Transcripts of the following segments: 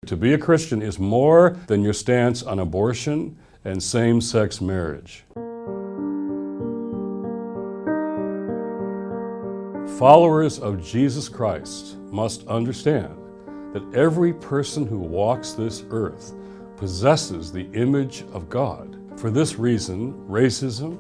To be a Christian is more than your stance on abortion and same-sex marriage. Followers of Jesus Christ must understand that every person who walks this earth possesses the image of God. For this reason, racism,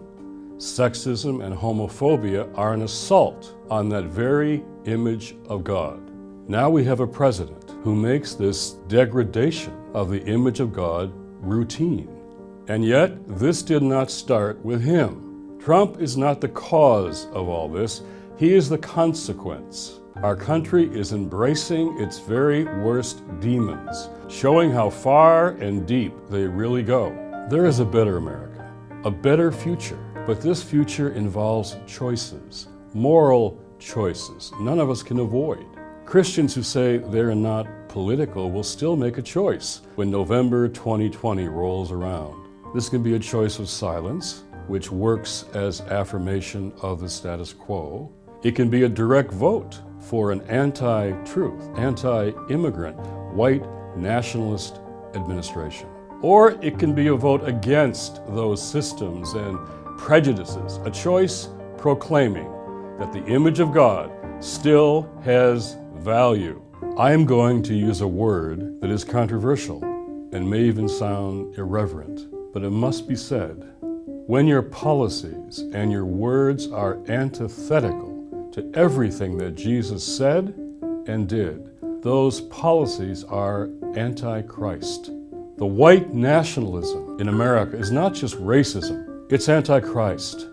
sexism, and homophobia are an assault on that very image of God. Now we have a president who makes this degradation of the image of God routine. And yet, this did not start with him. Trump is not the cause of all this. He is the consequence. Our country is embracing its very worst demons, showing how far and deep they really go. There is a better America, a better future, but this future involves choices, moral choices none of us can avoid. Christians who say they're not political will still make a choice when November 2020 rolls around. This can be a choice of silence, which works as affirmation of the status quo. It can be a direct vote for an anti-truth, anti-immigrant, white nationalist administration. Or it can be a vote against those systems and prejudices, a choice proclaiming that the image of God still has value. I am going to use a word that is controversial and may even sound irreverent, but it must be said. When your policies and your words are antithetical to everything that Jesus said and did, those policies are anti-Christ. The white nationalism in America is not just racism, it's anti-Christ.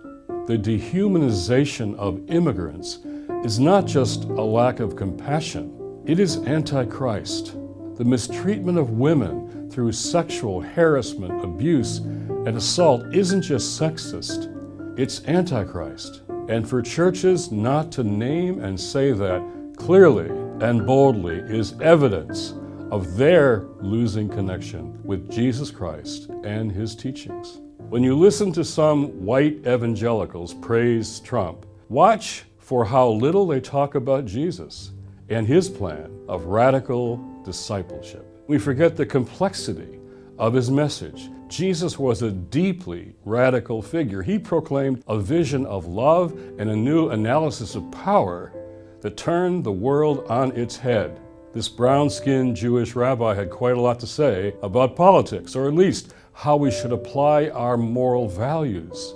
The dehumanization of immigrants is not just a lack of compassion, it is anti-Christ. The mistreatment of women through sexual harassment, abuse, and assault isn't just sexist, it's anti-Christ. And for churches not to name and say that clearly and boldly is evidence of their losing connection with Jesus Christ and his teachings. When you listen to some white evangelicals praise Trump, watch for how little they talk about Jesus and his plan of radical discipleship. We forget the complexity of his message. Jesus was a deeply radical figure. He proclaimed a vision of love and a new analysis of power that turned the world on its head. This brown-skinned Jewish rabbi had quite a lot to say about politics, or at least how we should apply our moral values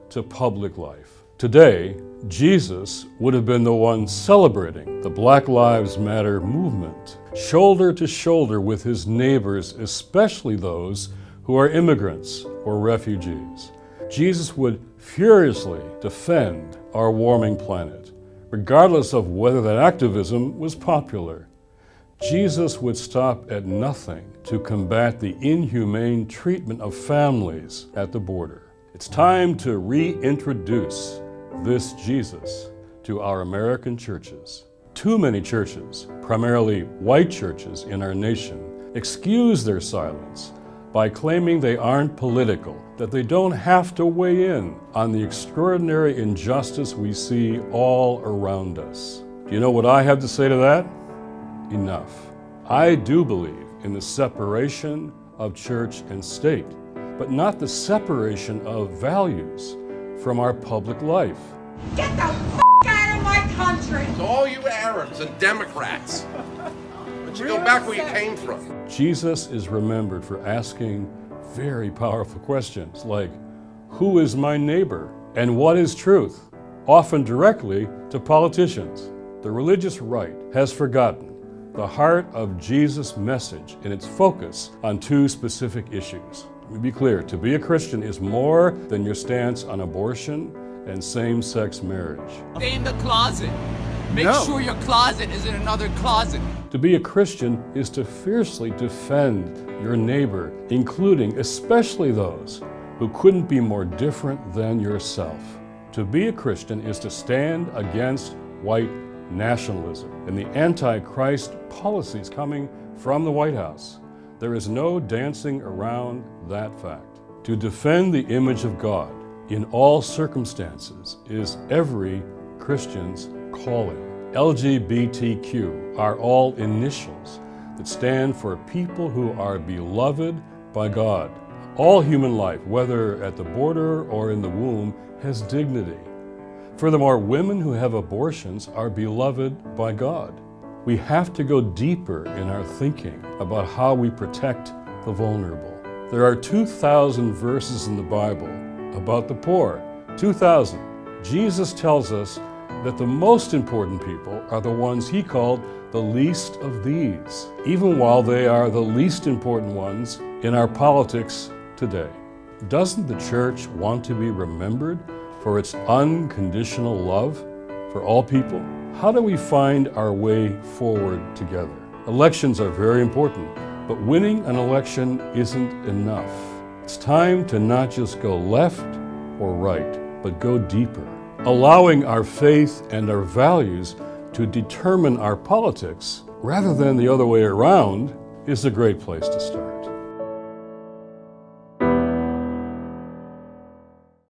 to public life. Today, Jesus would have been the one celebrating the Black Lives Matter movement, shoulder to shoulder with his neighbors, especially those who are immigrants or refugees. Jesus would furiously defend our warming planet, regardless of whether that activism was popular. Jesus would stop at nothing to combat the inhumane treatment of families at the border. It's time to reintroduce this Jesus to our American churches. Too many churches, primarily white churches in our nation, excuse their silence by claiming they aren't political, that they don't have to weigh in on the extraordinary injustice we see all around us. Do you know what I have to say to that? Enough. I do believe in the separation of church and state, but not the separation of values from our public life. Get the f*** out of my country! To all you Arabs and Democrats, but you go back where you came from. Jesus is remembered for asking very powerful questions like, who is my neighbor and what is truth? Often directly to politicians. The religious right has forgotten the heart of Jesus' message and its focus on two specific issues. Let me be clear, to be a Christian is more than your stance on abortion and same-sex marriage. Stay in the closet. Make sure your closet is in another closet. To be a Christian is to fiercely defend your neighbor, including especially those who couldn't be more different than yourself. To be a Christian is to stand against white nationalism and the anti-Christ policies coming from the White House. There is no dancing around that fact. To defend the image of God in all circumstances is every Christian's calling. LGBTQ are all initials that stand for people who are beloved by God. All human life, whether at the border or in the womb, has dignity. Furthermore, women who have abortions are beloved by God. We have to go deeper in our thinking about how we protect the vulnerable. There are 2,000 verses in the Bible about the poor. 2,000. Jesus tells us that the most important people are the ones he called the least of these, even while they are the least important ones in our politics today. Doesn't the church want to be remembered for its unconditional love for all people? How do we find our way forward together? Elections are very important, but winning an election isn't enough. It's time to not just go left or right, but go deeper. Allowing our faith and our values to determine our politics, rather than the other way around, is a great place to start.